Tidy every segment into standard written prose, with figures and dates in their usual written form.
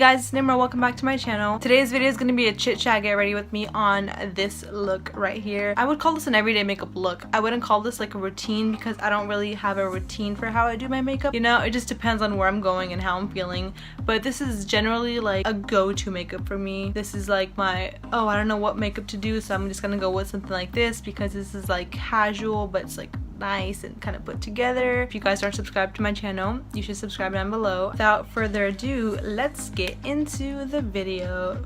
guys, it's Nimra. Welcome back to my channel. Today's video is going to be a chit chat. Get ready with me on this look right here. I would call this an everyday makeup look. I wouldn't call this like a routine because I don't really have a routine for how I do my makeup. You know, it just depends on where I'm going and how I'm feeling. But this is generally like a go-to makeup for me. This is like my, oh, I don't know what makeup to do, so I'm just gonna go with something like this because this is like casual, but it's like nice and kind of put together. If you guys aren't subscribed to my channel, you should subscribe down below. Without further ado, let's get into the video.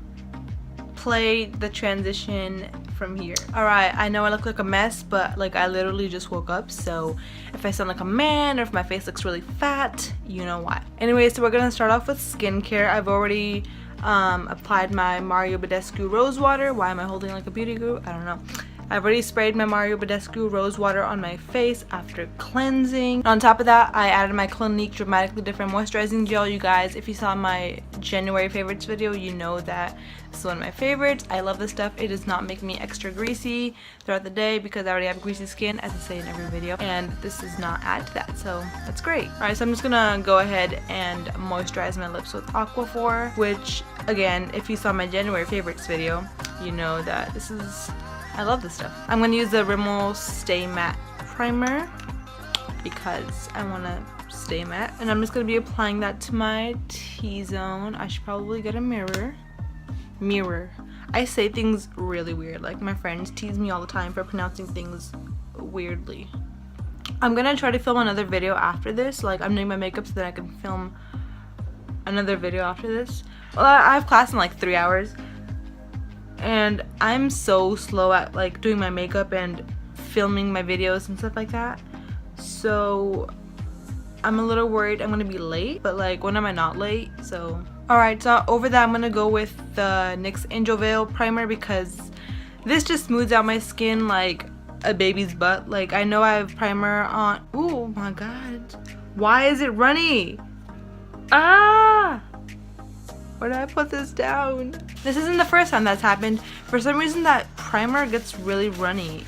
Play the transition from here. Alright, I know I look like a mess, but like I literally just woke up, so if I sound like a man or if my face looks really fat, you know why. Anyway, so we're gonna start off with skincare. I've already applied my Mario Badescu Rose Water. Why am I holding like a beauty guru? I don't know. I've already sprayed my Mario Badescu Rose Water on my face after cleansing. On top of that, I added my Clinique Dramatically Different Moisturizing Gel. You guys, if you saw my January favorites video, you know that this is one of my favorites. I love this stuff. It does not make me extra greasy throughout the day because I already have greasy skin, as I say in every video, and this does not add to that, so that's great. Alright, so I'm just gonna go ahead and moisturize my lips with Aquaphor, which, again, if you saw my January favorites video, you know that this is, I love this stuff. I'm going to use the Rimmel Stay Matte Primer because I want to stay matte. And I'm just going to be applying that to my T-zone. I should probably get a mirror. I say things really weird. Like, my friends tease me all the time for pronouncing things weirdly. I'm going to try to film another video after this. Like, I'm doing my makeup so that I can film another video after this. Well, I have class in like 3 hours. And I'm so slow at like doing my makeup and filming my videos and stuff like that, so I'm a little worried I'm gonna be late. But like, when am I not late? So alright, so over that I'm gonna go with the NYX Angel Veil Primer because this just smooths out my skin like a baby's butt. Like, I know I have primer on. Oh my god, why is it runny? Ah, where did I put this down? This isn't the first time that's happened. For some reason that primer gets really runny.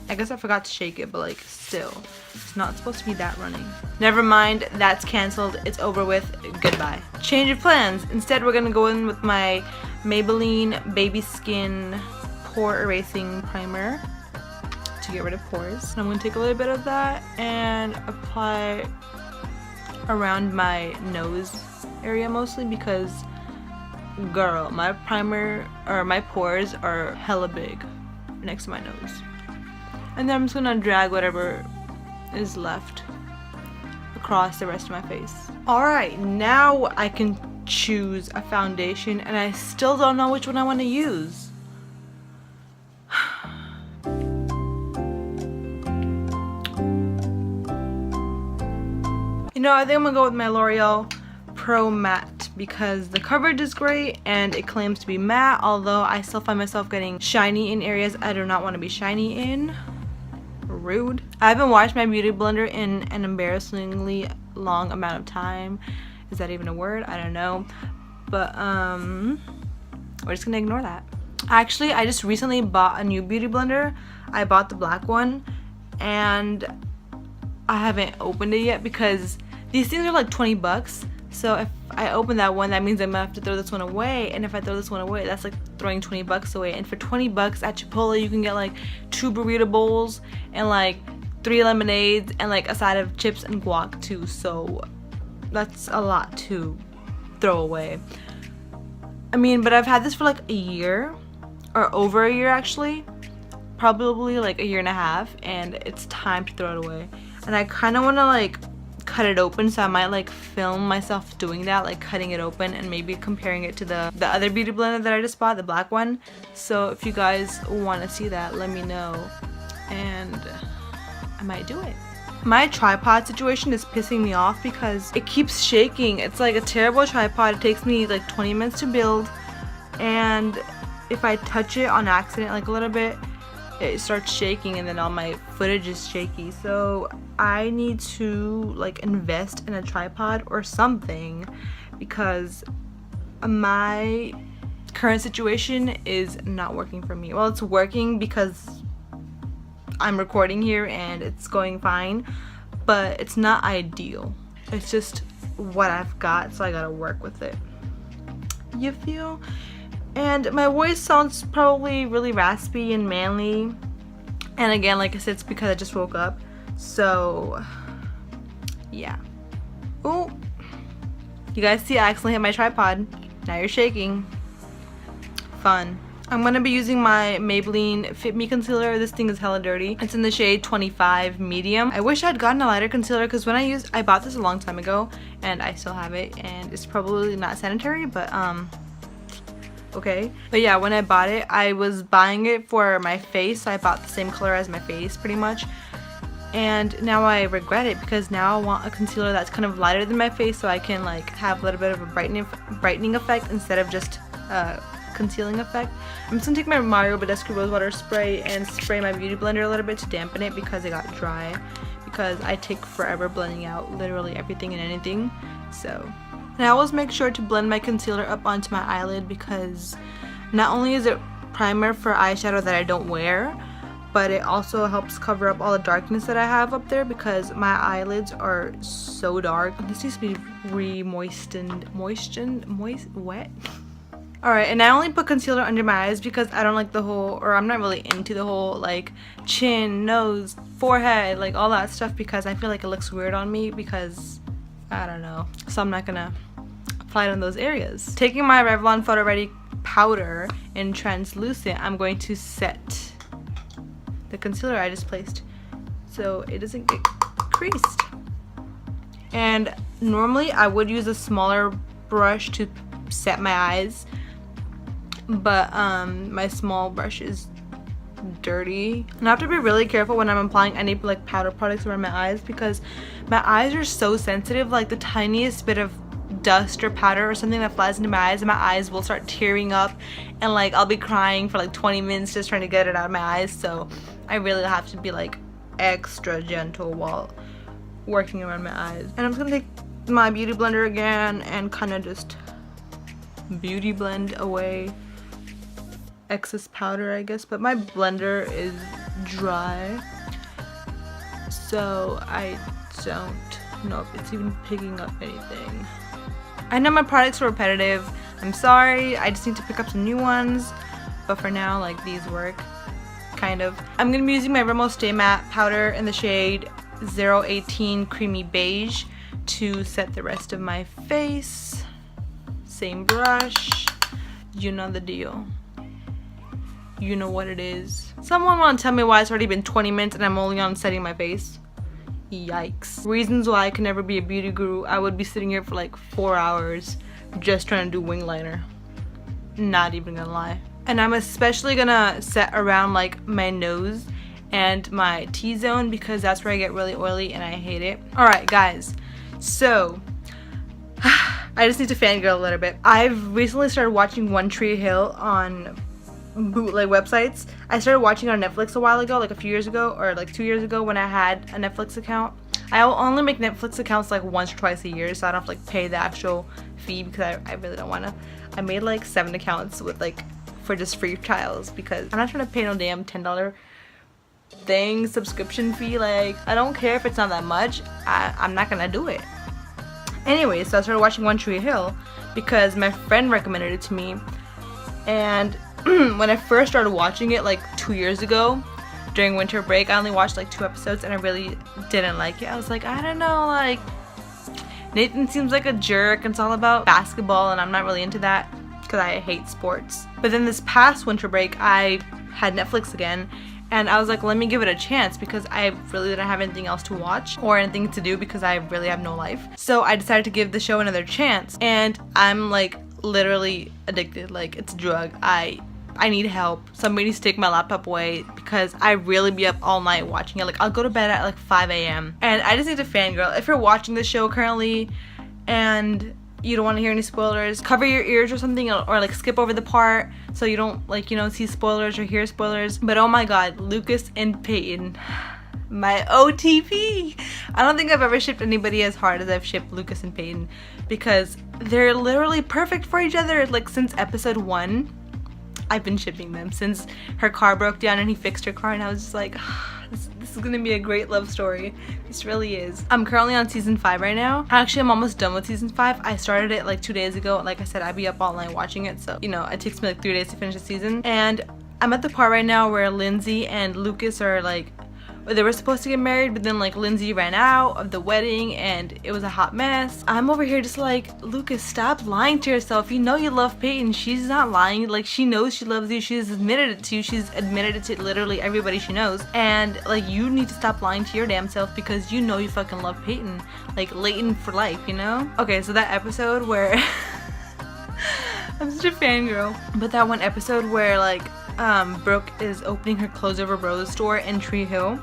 I guess I forgot to shake it, but like still, it's not supposed to be that runny. Never mind, that's canceled. It's over with. Goodbye. Change of plans. Instead, we're gonna go in with my Maybelline Baby Skin Pore Erasing Primer to get rid of pores. And I'm gonna take a little bit of that and apply around my nose area mostly because, girl, my primer or my pores are hella big next to my nose. And then I'm just gonna drag whatever is left across the rest of my face. Alright, now I can choose a foundation and I still don't know which one I want to use. You know, I think I'm gonna go with my L'Oreal Pro Matte because the coverage is great and it claims to be matte, although I still find myself getting shiny in areas I do not want to be shiny in. Rude. I haven't washed my beauty blender in an embarrassingly long amount of time. Is that even a word? I don't know. But we're just gonna ignore that. Actually, I just recently bought a new beauty blender. I bought the black one and I haven't opened it yet because these things are like 20 bucks. So if I open that one, that means I'm gonna have to throw this one away. And if I throw this one away, that's like throwing 20 bucks away. And for 20 bucks at Chipotle, you can get like 2 burrito bowls and like 3 lemonades and like a side of chips and guac too. So that's a lot to throw away. I mean, but I've had this for like a year or over a year actually. Probably like a year and a half, and it's time to throw it away. And I kind of want to like cut it open, so I might like film myself doing that, like cutting it open and maybe comparing it to the other beauty blender that I just bought, the black one. So if you guys want to see that, let me know and I might do it. My tripod situation is pissing me off because it keeps shaking. It's like a terrible tripod. It takes me like 20 minutes to build, and if I touch it on accident like a little bit, it starts shaking and then all my footage is shaky. So I need to like invest in a tripod or something because my current situation is not working for me. Well, it's working because I'm recording here and it's going fine, but it's not ideal. It's just what I've got, so I gotta work with it. you feel? And my voice sounds probably really raspy and manly. And again, like I said, it's because I just woke up. So, yeah. Oh, you guys see I accidentally hit my tripod. Now you're shaking. Fun. I'm gonna be using my Maybelline Fit Me concealer. This thing is hella dirty. It's in the shade 25 medium. I wish I'd gotten a lighter concealer because when I bought this a long time ago and I still have it, and it's probably not sanitary, but okay. But yeah, when I bought it, I was buying it for my face, so I bought the same color as my face pretty much. And now I regret it because now I want a concealer that's kind of lighter than my face so I can like have a little bit of a brightening effect instead of just concealing effect. I'm just gonna take my Mario Badescu Rose Water Spray and spray my beauty blender a little bit to dampen it because it got dry, because I take forever blending out literally everything and anything. So, and I always make sure to blend my concealer up onto my eyelid because not only is it primer for eyeshadow that I don't wear, but it also helps cover up all the darkness that I have up there because my eyelids are so dark. This needs to be wet. Alright, and I only put concealer under my eyes because I don't like the whole, or I'm not really into the whole like chin, nose, forehead, like all that stuff, because I feel like it looks weird on me because I don't know. So I'm not gonna apply it in those areas. Taking my Revlon Photo Ready powder in translucent, I'm going to set the concealer I just placed so it doesn't get creased. And normally I would use a smaller brush to set my eyes, but my small brush is dirty, and I have to be really careful when I'm applying any like powder products around my eyes because my eyes are so sensitive. Like the tiniest bit of dust or powder or something that flies into my eyes and my eyes will start tearing up, and like I'll be crying for like 20 minutes just trying to get it out of my eyes. So I really have to be like extra gentle while working around my eyes. And I'm just gonna take my beauty blender again and kind of just beauty blend away excess powder, I guess, but my blender is dry, so I don't know if it's even picking up anything. I know my products are repetitive, I'm sorry, I just need to pick up some new ones, but for now, like, these work, kind of. I'm gonna be using my Rimmel Stay Matte powder in the shade 018 Creamy Beige to set the rest of my face. Same brush, you know the deal. You know what it is. Someone want to tell me why it's already been 20 minutes and I'm only on setting my face? Yikes. Reasons why I can never be a beauty guru. I would be sitting here for like 4 hours just trying to do wing liner. Not even gonna lie. And I'm especially gonna set around like my nose and my T-zone because that's where I get really oily and I hate it. Alright guys, so I just need to fangirl a little bit. I've recently started watching One Tree Hill on bootleg websites. I started watching on Netflix a while ago, like a few years ago, or like 2 years ago when I had a Netflix account. I will only make Netflix accounts like once or twice a year, so I don't have to like pay the actual fee because I really don't want to. I made like 7 accounts with like for just free trials because I'm not trying to pay no damn $10 thing subscription fee. Like, I don't care if it's not that much. I'm not gonna do it. Anyway, so I started watching One Tree Hill because my friend recommended it to me, and when I first started watching it like 2 years ago during winter break, I only watched like 2 episodes and I really didn't like it. I was like, I don't know, like Nathan seems like a jerk and it's all about basketball and I'm not really into that because I hate sports. But then this past winter break I had Netflix again and I was like, let me give it a chance because I really didn't have anything else to watch or anything to do because I really have no life. So I decided to give the show another chance, and I'm like literally addicted. Like, it's a drug. I need help. Somebody needs to take my laptop away because I really be up all night watching it. Like, I'll go to bed at like 5 a.m. And I just need to fangirl. If you're watching the show currently and you don't want to hear any spoilers, cover your ears or something, or like skip over the part so you don't like, you know, see spoilers or hear spoilers. But oh my god, Lucas and Peyton, my OTP. I don't think I've ever shipped anybody as hard as I've shipped Lucas and Peyton because they're literally perfect for each other. Like, since episode 1, I've been shipping them since her car broke down and he fixed her car, and I was just like, this is gonna be a great love story. This really is. I'm currently on season 5 right now. Actually, I'm almost done with season 5. I started it like 2 days ago. Like I said, I'd be up all night watching it, so you know, it takes me like 3 days to finish the season. And I'm at the part right now where Lindsay and Lucas are like, they were supposed to get married, but then like Lindsay ran out of the wedding and it was a hot mess. I'm over here just like, Lucas, stop lying to yourself. You know you love Peyton. She's not lying. Like, she knows she loves you. She's admitted it to you. She's admitted it to literally everybody she knows. And like, you need to stop lying to your damn self because you know you fucking love Peyton. Like, Leighton for life, you know? Okay, so that episode where I'm such a fangirl. But that one episode where like Brooke is opening her Clothes Over Bros store in Tree Hill.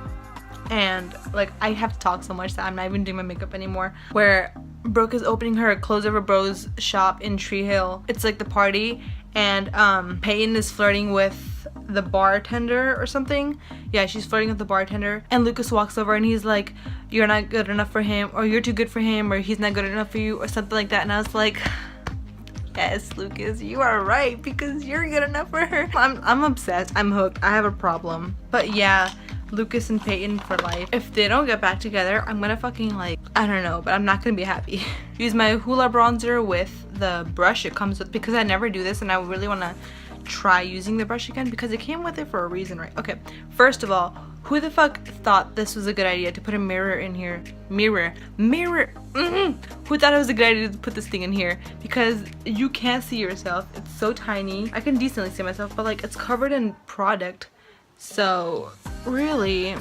And like, I have to talk so much that I'm not even doing my makeup anymore, where Brooke is opening her Clothes Over Bros shop in Tree Hill. It's like the party, and Peyton is flirting with the bartender or something. Yeah, she's flirting with the bartender, and Lucas walks over and he's like, you're not good enough for him, or you're too good for him, or he's not good enough for you, or something like that. And I was like, yes, Lucas, you are right, because you're good enough for her. I'm obsessed. I'm hooked. I have a problem. But yeah, Lucas and Peyton for life. If they don't get back together, I'm gonna fucking like, I don't know, but I'm not gonna be happy. Use my Hoola bronzer with the brush it comes with, because I never do this and I really want to try using the brush again because it came with it for a reason, right? Okay, first of all, who the fuck thought this was a good idea to put a mirror in here? Mirror. Who thought it was a good idea to put this thing in here? Because you can't see yourself. It's so tiny. I can decently see myself, but like, it's covered in product. So really,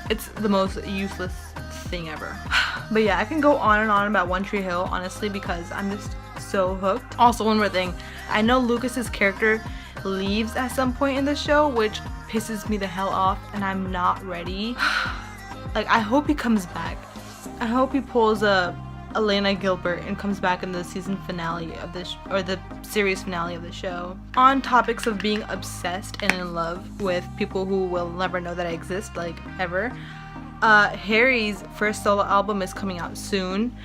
it's the most useless thing ever. But yeah, I can go on and on about One Tree Hill, honestly, because I'm just so hooked. Also, one more thing. I know Lucas's character leaves at some point in the show, which pisses me the hell off, and I'm not ready. Like, I hope he comes back. I hope he pulls a Elena Gilbert and comes back in the season finale of this, or the series finale of the show. On topics of being obsessed and in love with people who will never know that I exist, like, ever, Harry's first solo album is coming out soon,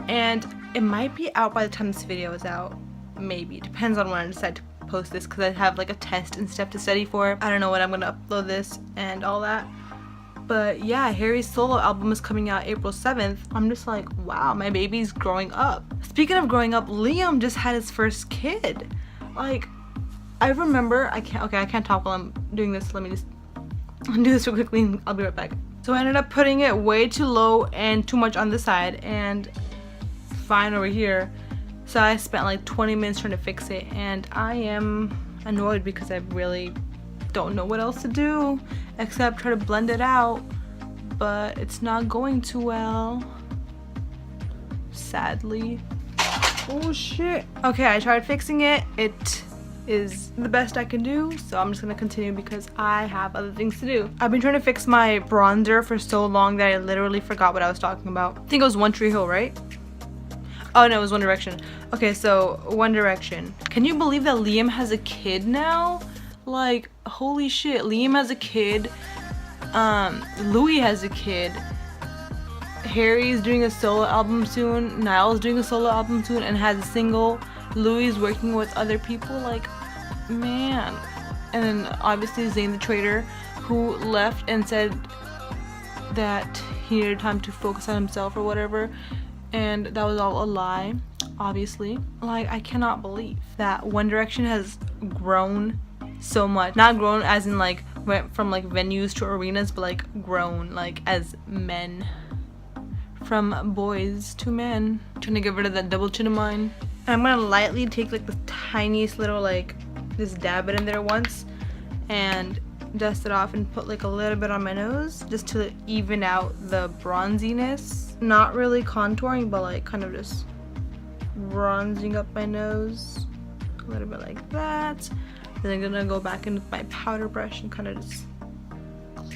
and it might be out by the time this video is out. Maybe. It depends on when I decide to post this, because I have like a test and stuff to study for. I don't know when I'm gonna upload this and all that. But yeah, Harry's solo album is coming out April 7th. I'm just like, wow, my baby's growing up. Speaking of growing up, Liam just had his first kid. Like, I remember, I can't talk while I'm doing this. Let me just do this real quickly and I'll be right back. So I ended up putting it way too low and too much on this side and fine over here. So I spent like 20 minutes trying to fix it, and I am annoyed because I really don't know what else to do except try to blend it out, but it's not going too well, sadly. Oh shit. Okay, I tried fixing it. It is the best I can do, so I'm just gonna continue because I have other things to do. I've been trying to fix my bronzer for so long that I literally forgot what I was talking about. I think it was One Tree Hill, right? Oh no, it was One Direction. Okay, so One Direction. Can you believe that Liam has a kid now? Like, holy shit, Liam has a kid. Louis has a kid. Harry's doing a solo album soon. Niall's doing a solo album soon and has a single. Louis is working with other people. Like, man. And then obviously Zayn the Traitor, who left and said that he needed time to focus on himself or whatever. And that was all a lie, obviously. Like, I cannot believe that One Direction has grown so much. Not grown as in like went from like venues to arenas, but like grown like as men. From boys to men. Trying to get rid of that double chin of mine. And I'm gonna lightly take like the tiniest little, like, just dab it in there once and dust it off and put like a little bit on my nose just to even out the bronziness. Not really contouring, but like kind of just bronzing up my nose a little bit like that. Then I'm gonna go back in with my powder brush and kind of just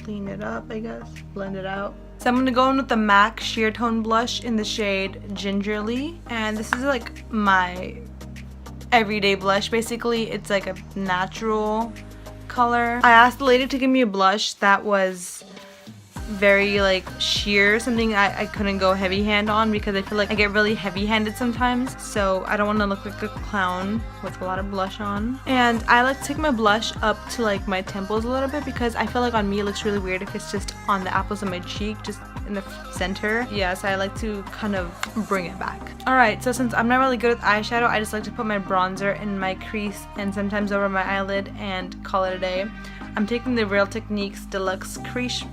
clean it up, I guess, blend it out. So I'm gonna go in with the MAC Sheer Tone Blush in the shade Gingerly, and this is like my everyday blush basically. It's like a natural color. I asked the lady to give me a blush that was very like sheer, something I couldn't go heavy hand on because I feel like I get really heavy handed sometimes, so I don't want to look like a clown with a lot of blush on. And I like to take my blush up to like my temples a little bit because I feel like on me it looks really weird if it's just on the apples of my cheek, just in the center. Yeah, so I like to kind of bring it back. Alright, so since I'm not really good with eyeshadow, I just like to put my bronzer in my crease and sometimes over my eyelid and call it a day. I'm taking the Real Techniques Deluxe Crease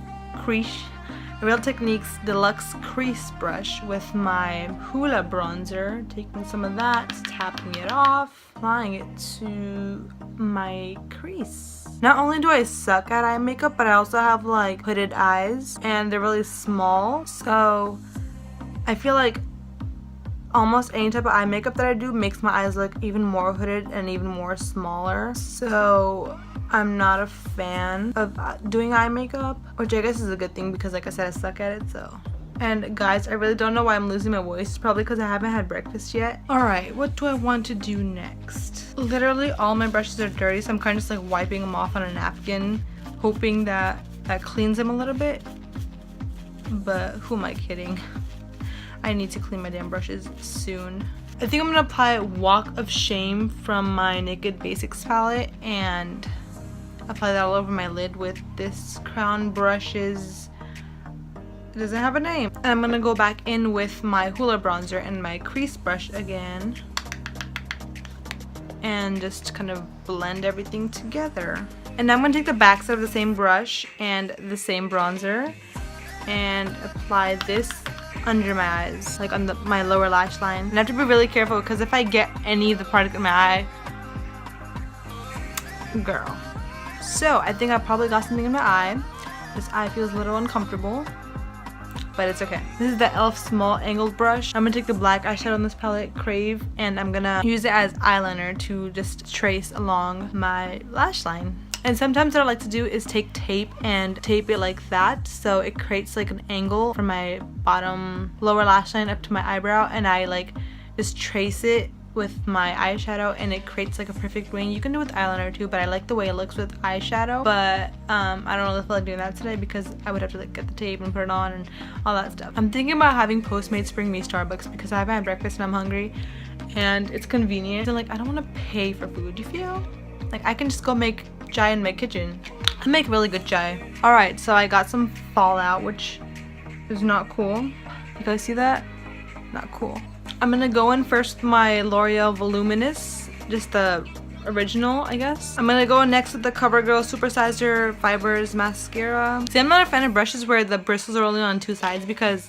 brush with my Hoola bronzer, taking some of that, tapping it off, applying it to my crease. Not only do I suck at eye makeup, but I also have like hooded eyes and they're really small, so I feel like almost any type of eye makeup that I do makes my eyes look even more hooded and even more smaller. So I'm not a fan of doing eye makeup, which I guess is a good thing because like I said, I suck at it, so. And guys, I really don't know why I'm losing my voice. It's probably because I haven't had breakfast yet. Alright, what do I want to do next? Literally all my brushes are dirty, so I'm kind of just like wiping them off on a napkin, hoping that that cleans them a little bit. But who am I kidding? I need to clean my damn brushes soon. I think I'm gonna apply Walk of Shame from my Naked Basics palette and apply that all over my lid with this Crown Brushes. It doesn't have a name. And I'm gonna go back in with my Hoola bronzer and my crease brush again and just kind of blend everything together. And now I'm gonna take the back side of the same brush and the same bronzer and apply this under my eyes, like on my lower lash line. And I have to be really careful because if I get any of the product in my eye, girl. So I think I probably got something in my eye. This eye feels a little uncomfortable, but it's okay. This is the e.l.f. small angled brush. I'm gonna take the black eyeshadow on this palette, Crave, and I'm gonna use it as eyeliner to just trace along my lash line. And sometimes what I like to do is take tape and tape it like that, so it creates like an angle from my bottom lower lash line up to my eyebrow, and I like just trace it with my eyeshadow and it creates like a perfect wing. You can do it with eyeliner too, but I like the way it looks with eyeshadow. But I don't really feel like doing that today because I would have to like get the tape and put it on and all that stuff. I'm thinking about having Postmates bring me Starbucks because I haven't had breakfast and I'm hungry and it's convenient. And like I don't want to pay for food, you feel? Like I can just go make chai in my kitchen. I make really good chai. Alright, so I got some fallout, which is not cool. You guys see that? Not cool. I'm gonna go in first with my L'Oreal Voluminous, just the original, I guess. I'm gonna go in next with the CoverGirl Supersizer Fibers Mascara. See, I'm not a fan of brushes where the bristles are only on two sides because,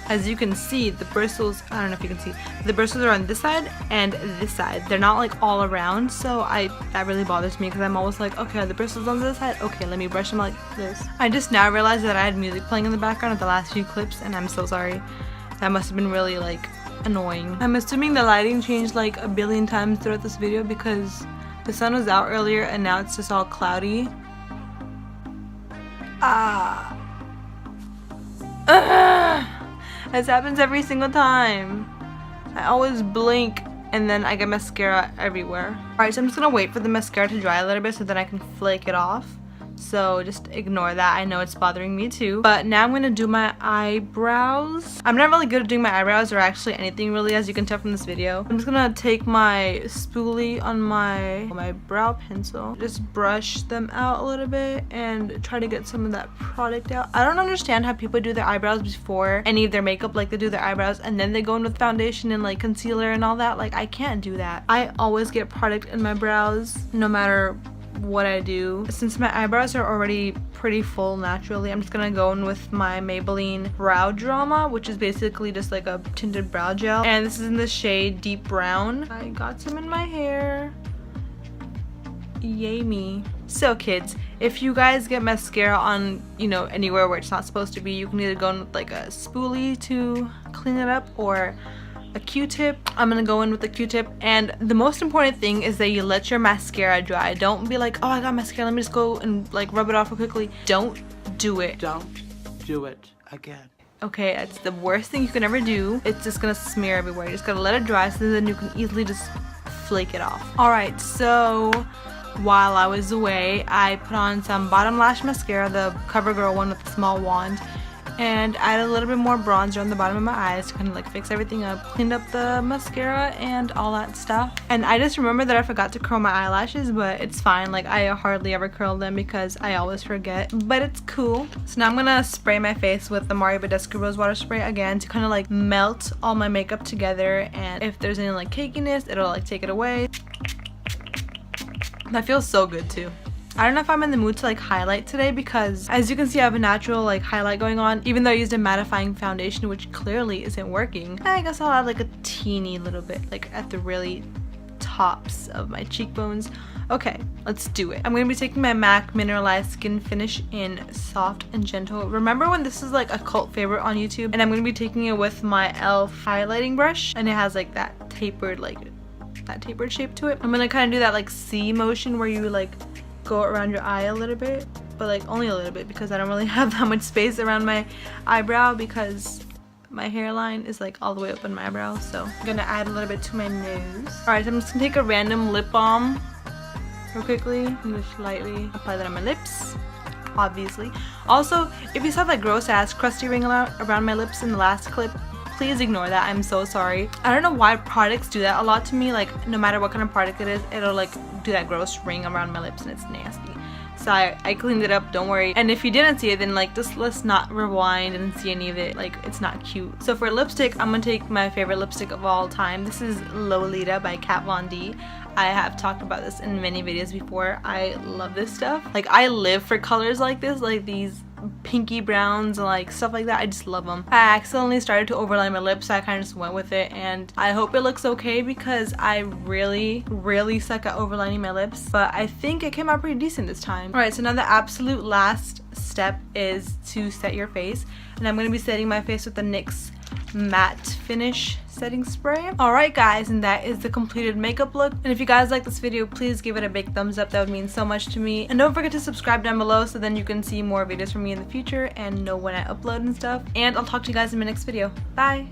as you can see, the bristles, I don't know if you can see, the bristles are on this side and this side. They're not like all around, so that really bothers me because I'm always like, okay, are the bristles on this side? Okay, let me brush them like this. I just now realized that I had music playing in the background of the last few clips and I'm so sorry. That must have been really like annoying. I'm assuming the lighting changed like a billion times throughout this video because the sun was out earlier and now it's just all cloudy. This happens every single time. I always blink and then I get mascara everywhere. Alright, so I'm just gonna wait for the mascara to dry a little bit so then I can flake it off. So just ignore that. I know it's bothering me too. But now I'm gonna do my eyebrows. I'm not really good at doing my eyebrows or actually anything really, as you can tell from this video. I'm just gonna take my spoolie on my brow pencil, just brush them out a little bit and try to get some of that product out. I don't understand how people do their eyebrows before any of their makeup. Like they do their eyebrows and then they go in with foundation and like concealer and all that. Like I can't do that. I always get product in my brows no matter what I do. Since my eyebrows are already pretty full naturally, I'm just gonna go in with my Maybelline Brow Drama, which is basically just like a tinted brow gel, and this is in the shade Deep Brown. I got some in my hair. Yay me. So kids, if you guys get mascara on, you know, anywhere where it's not supposed to be, you can either go in with like a spoolie to clean it up or a Q-tip. I'm gonna go in with the Q-tip, and the most important thing is that you let your mascara dry. Don't be like, oh, I got mascara, let me just go and like rub it off real quickly. Don't do it. Don't do it again. Okay, it's the worst thing you can ever do. It's just gonna smear everywhere. You just gotta let it dry so then you can easily just flake it off. Alright, so while I was away, I put on some bottom lash mascara, the CoverGirl one with the small wand. and added a little bit more bronzer on the bottom of my eyes to kind of like fix everything up, cleaned up the mascara and all that stuff. And I just remembered that I forgot to curl my eyelashes, but it's fine. Like, I hardly ever curl them because I always forget, but it's cool. So now I'm gonna spray my face with the Mario Badescu Rose Water Spray again to kind of like melt all my makeup together, and if there's any like cakiness, it'll like take it away. That feels so good too. I don't know if I'm in the mood to like highlight today because as you can see I have a natural like highlight going on, even though I used a mattifying foundation which clearly isn't working. I guess I'll add like a teeny little bit like at the really tops of my cheekbones. Okay, let's do it. I'm going to be taking my MAC Mineralized Skin Finish in Soft and Gentle. Remember when this is like a cult favorite on YouTube? And I'm going to be taking it with my e.l.f. highlighting brush, and it has like that tapered shape to it. I'm going to kind of do that like C motion where you like go around your eye a little bit, but like only a little bit because I don't really have that much space around my eyebrow because my hairline is like all the way up in my eyebrow. So I'm gonna add a little bit to my nose. Alright, so I'm just gonna take a random lip balm real quickly and just lightly apply that on my lips, obviously. Also, if you saw that gross ass crusty ring around my lips in the last clip, please ignore that. I'm so sorry. I don't know why products do that a lot to me. Like, no matter what kind of product it is, it'll like do that gross ring around my lips and it's nasty. So I cleaned it up, don't worry. And if you didn't see it, then like just let's not rewind and see any of it. Like, it's not cute. So for lipstick, I'm gonna take my favorite lipstick of all time. This is Lolita by Kat Von D. I have talked about this in many videos before. I love this stuff. Like, I live for colors like this, like these pinky browns and like stuff like that. I just love them. I accidentally started to overline my lips, so I kind of just went with it, and I hope it looks okay because I really suck at overlining my lips, but I think it came out pretty decent this time. Alright, so now the absolute last step is to set your face, and I'm going to be setting my face with the NYX matte finish setting spray. Alright guys, and that is the completed makeup look. And if you guys like this video, please give it a big thumbs up. That would mean so much to me. And don't forget to subscribe down below so then you can see more videos from me in the future and know when I upload and stuff. And I'll talk to you guys in my next video. Bye!